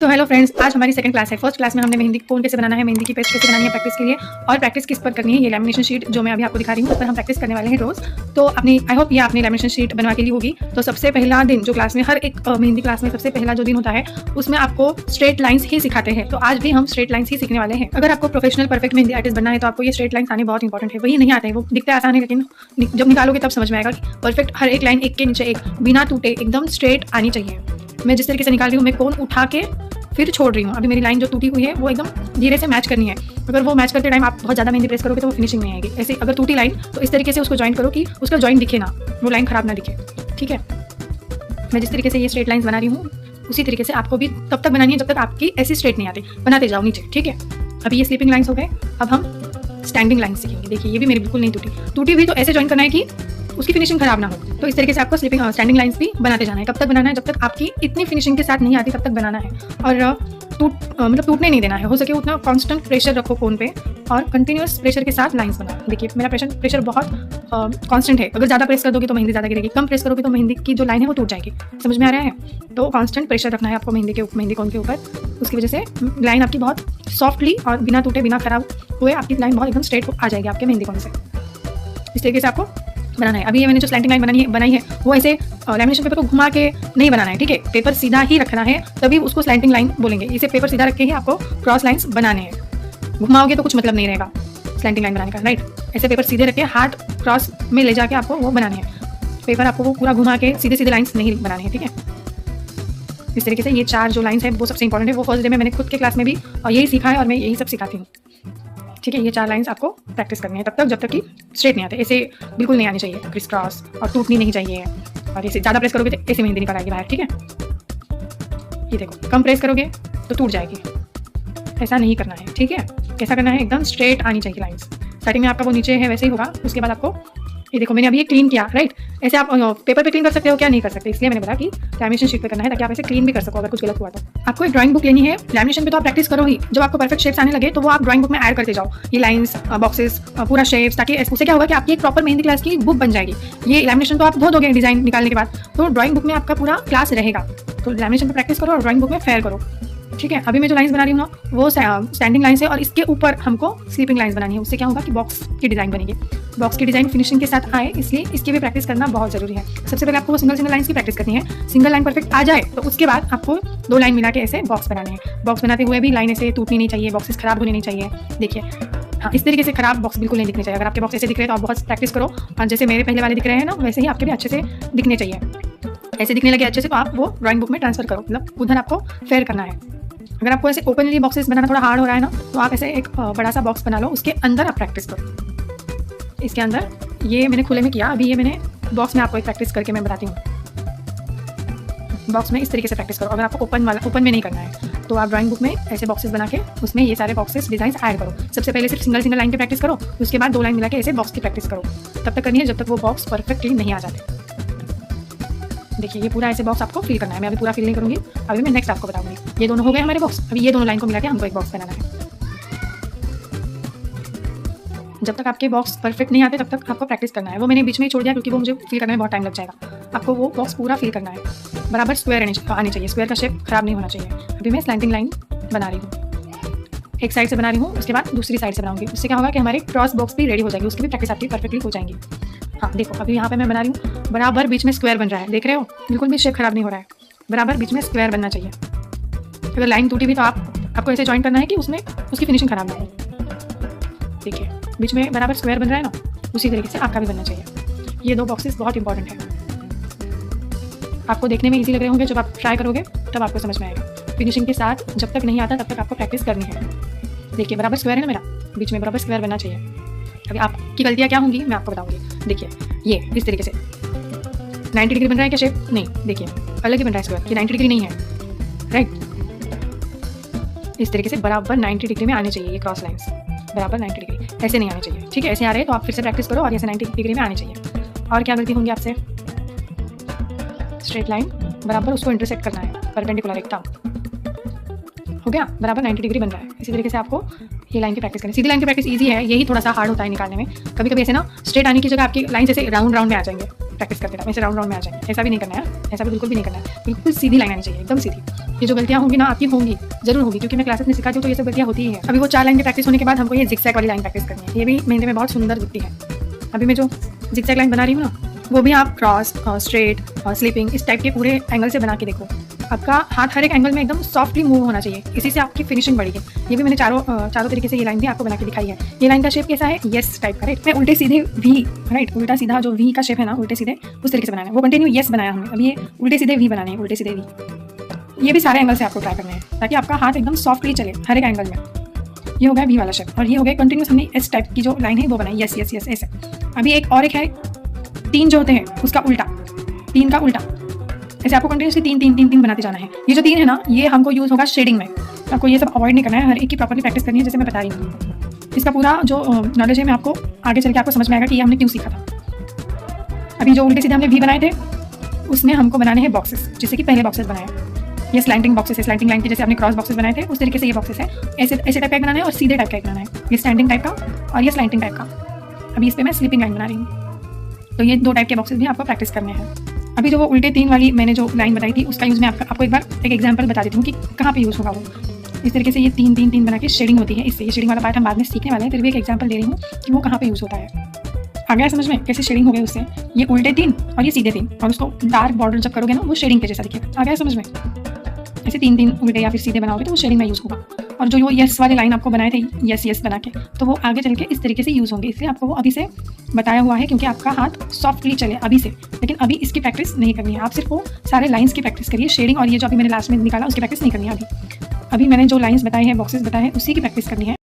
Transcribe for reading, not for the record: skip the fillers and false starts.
तो hello friends, आज हमारी सेकंड क्लास है। फर्स्ट क्लास में हमने मेहंदी कोन कैसे बनाना है, मेहंदी की पेस्ट कैसे बनानी है प्रैक्टिस के लिए, और प्रैक्टिस किस पर करनी है, ये लैमिनेशन शीट जो मैं अभी आपको दिखा रही हूँ उस पर हम प्रैक्टिस करने वाले हैं रोज। तो अपनी आई होप ये आपने लैमिनेशन शीट बनवा के ली होगी। तो सबसे पहला दिन जो क्लास में हर एक मेहंदी क्लास में सबसे पहला जो दिन होता है उसमें आपको स्ट्रेट लाइन्स ही सिखाते हैं। तो आज भी हम स्ट्रेट लाइन्स ही सीखने वाले हैं। अगर आपको प्रोफेशनल परफेक्ट मेहंदी आर्टिस्ट बनना है तो आपको ये स्ट्रेट लाइन्स आने बहुत इंपॉर्टेंट है। वही नहीं आते हैं, वो दिखते आसान है लेकिन जब निकालोगे तब समझ में आएगा कि परफेक्ट हर एक लाइन एक के नीचे एक बिना टूटे एकदम स्ट्रेट आनी चाहिए। मैं जिस तरीके से निकाल रही हूँ, मैं कोन उठा के फिर छोड़ रही हूँ। अभी मेरी लाइन जो टूटी हुई है वो एकदम धीरे से मैच करनी है। अगर वो मैच करते टाइम आप बहुत ज़्यादा मेहंदी प्रेस करोगे तो वो फिनिशिंग नहीं आएगी। ऐसे अगर टूटी लाइन तो इस तरीके से उसको जॉइन करो कि उसका जॉइन दिखे ना, वो लाइन खराब ना दिखे। ठीक है, मैं जिस तरीके से ये स्ट्रेट लाइन बना रही हूँ उसी तरीके से आपको भी तब तक बनानी है जब तक आपकी ऐसी स्ट्रेट नहीं आती। बनाते जाओ नीचे। ठीक है, अभी ये स्लीपिंग लाइन्स हो गए। अब हम स्टैंडिंग लाइन सीखेंगे। देखिए, ये भी मेरी बिल्कुल नहीं टूटी हुई, तो ऐसे जॉइन करना है कि उसकी फिनिशिंग खराब ना हो। तो इस तरीके से आपको स्टैंडिंग लाइन्स भी बनाते जाना है। कब तक बनाना है? जब तक आपकी इतनी फिनिशिंग के साथ नहीं आती तब तक बनाना है। और टूटने नहीं देना है। हो सके उतना कांस्टेंट प्रेशर रखो कोन पे और कंटिन्यूअस प्रेशर के साथ लाइंस बनाओ। देखिए, मेरा प्रेशर बहुत कांस्टेंट है। अगर ज़्यादा प्रेस कर दोगे तो मेहंदी ज़्यादा गिरेगी, कम प्रेस करोगे तो मेहंदी की जो लाइन है वो टूट जाएगी। समझ में आ रहा है? तो कांस्टेंट प्रेशर रखना है आपको मेहंदी कोन के ऊपर। उसकी वजह से लाइन आपकी बहुत सॉफ्टली और बिना टूटे बिना खराब हुए आपकी लाइन बहुत एकदम स्ट्रेट आ जाएगी आपके मेहंदी कोन से। इस तरीके से आपको बनाना है। अभी ये मैंने जो स्लैंटिंग लाइन बनाई है वो ऐसे लैमिनेशन पेपर को घुमा के नहीं बनाना है। ठीक है, पेपर सीधा ही रखना है, तभी उसको स्लैंटिंग लाइन बोलेंगे। इसे पेपर सीधा रख के ही आपको क्रॉस लाइंस बनाने हैं। घुमाओगे तो कुछ मतलब नहीं रहेगा स्लैंटिंग लाइन बनाने का। राइट, ऐसे पेपर सीधे रख के हाथ क्रॉस में ले जाके आपको वो बनाने हैं। पेपर आपको वो पूरा घुमा के सीधे लाइंस नहीं बनाने हैं। ठीक है, इस तरीके से ये 4 जो लाइंस है वो सबसे इंपॉर्टेंट है। वो फर्स्ट डे में मैंने खुद के क्लास में भी यही सीखा है और मैं यही सब सिखाती हूँ। ठीक है, ये 4 लाइंस आपको प्रैक्टिस करनी है तब तक जब तक कि स्ट्रेट नहीं आते। ऐसे बिल्कुल नहीं आनी चाहिए, क्रिस क्रॉस, और टूटनी नहीं चाहिए। और ऐसे ज़्यादा प्रेस करोगे तो ऐसे मेहंदी निकल आएगी बाहर। ठीक है, ये देखो, कम प्रेस करोगे तो टूट जाएगी। ऐसा नहीं करना है। ठीक है, कैसा करना है? एकदम स्ट्रेट आनी चाहिए लाइंस। स्टार्टिंग में आपका वो नीचे है वैसे ही होगा, उसके बाद आपको ये देखो मैंने अभी ये क्लीन किया। राइट, ऐसे आप पेपर पे क्लीन कर सकते हो क्या? नहीं कर सकते, इसलिए मैंने बोला कि लैमिनेशन शीट पे करना है ताकि आप ऐसे क्लीन भी कर सको अगर कुछ गलत हुआ तो। आपको एक ड्राइंग बुक लेनी है। लैमिनेशन पे तो आप प्रैक्टिस करो ही, जब आपको परफेक्ट शेप्स आने लगे तो वो आप ड्राइंग बुक में ऐड करते जाओ, ये लाइंस, बॉक्सेस, पूरा शेप्स, ताकि उससे क्या होगा कि आपकी एक प्रॉपर मेहंदी क्लास की बुक बन जाएगी। ये लैमिनेशन तो आप धो दोगे डिजाइन निकालने के बाद, तो ड्राइंग बुक में आपका पूरा क्लास रहेगा। तो लैमिनेशन पे प्रैक्टिस करो और ड्राइंग बुक में फेयर करो। ठीक है, अभी मैं जो लाइंस बना रही हूँ ना वो स्टैंडिंग लाइंस है और इसके ऊपर हमको स्लीपिंग लाइंस बनानी है। उससे क्या होगा कि बॉक्स की डिज़ाइन बनेगी। बॉक्स की डिज़ाइन फिनिशिंग के साथ आए, इसलिए इसकी भी प्रैक्टिस करना बहुत ज़रूरी है। सबसे पहले आपको सिंगल लाइंस की प्रैक्टिस करनी है। सिंगल लाइन परफेक्ट आ जाए तो उसके बाद आपको 2 लाइन मिला के ऐसे बॉक्स बनाने हैं। बॉक्स बनाते हुए भी लाइन ऐसे टूटनी नहीं चाहिए, बॉक्सेस खराब होने नहीं चाहिए। देखिए, हाँ, इस तरीके से खराब बॉक्स बिल्कुल नहीं दिखने चाहिए। अगर आपके बॉक्स ऐसे दिख रहे हैं तो आप बहुत प्रैक्टिस करो, और जैसे मेरे पहले वाले दिख रहे हैं ना वैसे ही आपके भी अच्छे से दिखने चाहिए। ऐसे दिखने लगे अच्छे से तो आप वो ड्राइंग बुक में ट्रांसफर करो, मतलब उधर आपको फेयर करना है। अगर आपको ऐसे ओपनली बॉक्सेस बनाना थोड़ा हार्ड हो रहा है ना तो आप ऐसे एक बड़ा सा बॉक्स बना लो, उसके अंदर आप प्रैक्टिस करो। इसके अंदर ये मैंने खुले में किया, अभी ये मैंने बॉक्स में आपको एक प्रैक्टिस करके मैं बताती हूँ। बॉक्स में इस तरीके से प्रैक्टिस करो। अगर आपको ओपन में नहीं करना है तो आप ड्राइंग बुक में ऐसे बॉक्सेस बना के उसमें ये सारे बॉक्सेस डिजाइन ऐड करो। सबसे पहले सिर्फ सिंगल लाइन की प्रैक्टिस करो, उसके बाद 2 लाइन मिला के ऐसे बॉक्स की प्रैक्टिस करो। तब तक करनी है जब तक वो बॉक्स परफेक्टली नहीं आ जाते। देखिए, ये पूरा ऐसे बॉक्स आपको फिल करना है। मैं अभी पूरा फिल नहीं करूँगी, अभी मैं नेक्स्ट आपको बताऊंगी। ये दोनों हो गए हमारे बॉक्स। अभी ये दोनों लाइन को मिला के हमको एक बॉक्स बनाना है। जब तक आपके बॉक्स परफेक्ट नहीं आते तब तक आपको प्रैक्टिस करना है। वो मैंने बीच में ही छोड़ दिया क्योंकि वो मुझे फिल करने में बहुत टाइम लग जाएगा। आपको वो बॉक्स पूरा फिल करना है। बराबर स्क्वायर आनी चाहिए, स्क्वायर का शेप खराब नहीं होना चाहिए। अभी मैं स्लैंटिंग लाइन बना रही हूँ, एक साइड से बना रही हूँ, उसके बाद दूसरी साइड से बनाऊंगी। उससे क्या होगा कि हमारे क्रॉस बॉक्स भी रेडी हो जाएगी, उसकी भी प्रैक्टिस आपकी परफेक्टली हो जाएंगी। हाँ देखो, अभी यहाँ पे मैं बना रही हूँ, बराबर बीच में स्क्वायर बन रहा है। देख रहे हो, बिल्कुल भी शेप खराब नहीं हो रहा है। बराबर बीच में स्क्वायर बनना चाहिए। अगर लाइन टूटी भी तो आपको ऐसे जॉइन करना है कि उसमें उसकी फिनिशिंग खराब ना हो। देखिए, बीच में बराबर स्क्वायर बन रहा है ना, उसी तरीके से आपका भी बनना चाहिए। ये 2 बॉक्सेस बहुत इंपॉर्टेंट है। आपको देखने में ईजी लग रहे होंगे, जब आप ट्राई करोगे तब आपको समझ में आएगा। फिनिशिंग के साथ जब तक नहीं आता तब तक आपको प्रैक्टिस करनी है। देखिए, बराबर स्क्वायर है ना मेरा, बीच में बराबर स्क्वायर बनना चाहिए। अभी आपकी गलतियाँ क्या होंगी मैं आपको बताऊंगी। देखिए, ये इस तरीके से 90 डिग्री बन रहा है क्या शेप? नहीं, देखिए अलग ही बन रहा है स्क्वायर, ये 90 डिग्री नहीं है। राइट, इस तरीके से बराबर 90 डिग्री में आने चाहिए ये क्रॉस लाइंस। बराबर 90 डिग्री, ऐसे नहीं आने चाहिए। ठीक है, ऐसे आ रहे हैं तो आप फिर से प्रैक्टिस करो और ऐसे 90 डिग्री में आने चाहिए। और क्या गलती होंगी आपसे? स्ट्रेट लाइन बराबर उसको इंटरसेक्ट करना है, परपेंडिकुलर एकदम। हो गया, बराबर 90 डिग्री बन रहा है। इसी तरीके से आपको ये लाइन की प्रैक्टिस करनी। सीधी लाइन की प्रैक्टिस इजी है, यही थोड़ा सा हार्ड होता है निकालने में। कभी कभी ऐसे ना स्ट्रेट आने की जगह आपकी लाइन ऐसे राउंड में आ जाएंगे। प्रैक्टिस करते टाइम ऐसे राउंड में आ जाएंगे। ऐसा भी नहीं करना है, ऐसा भी बिल्कुल भी नहीं करना है। बिल्कुल सीधी लाइन आनी चाहिए, एकदम सीधी। ये जो गलतियाँ होंगी ना आपकी होंगी, जरूर होगी, क्योंकि मैं क्लासेस में सिखाती हूँ तो ये सब गलतियाँ होती ही है। अभी वो 4 लाइन की प्रैक्टिस होने के बाद हमको ये जिगजैग वाली लाइन प्रैक्टिस करनी है। ये भी मेहंदी में बहुत सुंदर दिखती है। अभी मैं जो जिगजैग लाइन बना रही हूँ ना, वो भी आप क्रॉस, स्ट्रेट, स्लिपिंग इस टाइप के पूरे एंगल से बना के देखो। आपका हाथ हर एक एंगल में एकदम सॉफ्टली मूव होना चाहिए, इसी से आपकी फिनिशिंग बढ़ेगी। ये भी मैंने चारों तरीके से ये लाइन भी आपको बना के दिखाई है। ये लाइन का शेप कैसा है, यस टाइप का, राइट। मैं उल्टे सीधे वी, राइट, उल्टा सीधा जो वी का शेप है ना, उल्टे सीधे उस तरीके से बनाना है। वो कंटिन्यू यस बनाया हमने, अब ये उल्टे सीधे वी बनाने हैं, उल्टे सीधे वी। ये भी सारे एंगल से आपको ट्राई करना है ताकि आपका हाथ एकदम सॉफ्टली चले हर एक एंगल में। ये हो गया वी वाला शेप, और ये हो गया कंटिन्यूस हमने इस टाइप की जो लाइन है वो बनाई, यस यस यस ऐसे। अभी एक है 3 जो होते हैं उसका उल्टा, 3 का उल्टा, ऐसे आपको कंटिन्यूसली 3 बनाते जाना है। ये जो 3 है ना, ये हमको यूज होगा शेडिंग में। आपको ये सब अवॉइड नहीं करना है, हर एक की प्रॉपर्ली प्रैक्टिस करनी है, जैसे मैं बता रही हूँ। इसका पूरा जो नॉलेज है मैं आपको आगे चल के आपको समझ में आएगा कि ये हमने क्यों सीखा था। अभी जो उल्टे सीधे हमने वी बनाए थे उसमें हमको बनाने हैं बॉक्सेस, जैसे कि पहले बॉक्सेस बनाए। ये स्लैंटिंग बॉक्सेस है, स्लैंटिंग लाइन के जैसे आपने क्रॉस बॉक्सेस बनाए थे उस तरीके से ये बॉक्सेस है। ऐसे टाइप का बनाना है और सीधे टाइप का बनाना है। ये स्टैंडिंग टाइप का और ये स्लैंटिंग टाइप का। अभी इस पर मैं स्लिपिंग लाइन बना रही हूँ। तो ये 2 टाइप के बॉक्सेस भी आपको प्रैक्टिस करने हैं। अभी जो वो उल्टे 3 वाली मैंने जो लाइन बताई थी उसका यूज़ मैं आपको एक बार एक एग्जांपल बता देती हूँ कि कहाँ पे यूज़ होगा वो। इस तरीके से ये 3 बना के शेडिंग होती है, इससे ये शेडिंग वाला पार्ट हम बाद में सीखने वाले हैं, फिर भी एक एग्जांपल दे रही हूँ कि वो कहाँ पे यूज़ होता है। आ गया समझ में कैसे शेडिंग हो गई उससे? ये उल्टे 3 और ये सीधे 3, और उसको डार्क बॉर्डर जब करोगे ना वो शेडिंग के जैसा दिखेगा। आ गया समझ में? ऐसे 3 उल्टे या फिर सीधे बनाओगे तो वो शेडिंग में यूज़ होगा। और जो वो यस वाले लाइन आपको बनाए थे यस यस बना के, तो वो आगे चल के इस तरीके से यूज़ होंगे। इसलिए आपको वो अभी से बताया हुआ है क्योंकि आपका हाथ सॉफ्टली चले अभी से। लेकिन अभी इसकी प्रैक्टिस नहीं करनी है, आप सिर्फ वो सारे लाइंस की प्रैक्टिस करिए। शेडिंग और ये जो अभी मैंने लास्ट में निकाला उसकी प्रैक्टिस नहीं करनी है। अभी मैंने जो लाइंस बताए हैं, बॉक्सेस बताए हैं, उसी की प्रैक्टिस करनी है।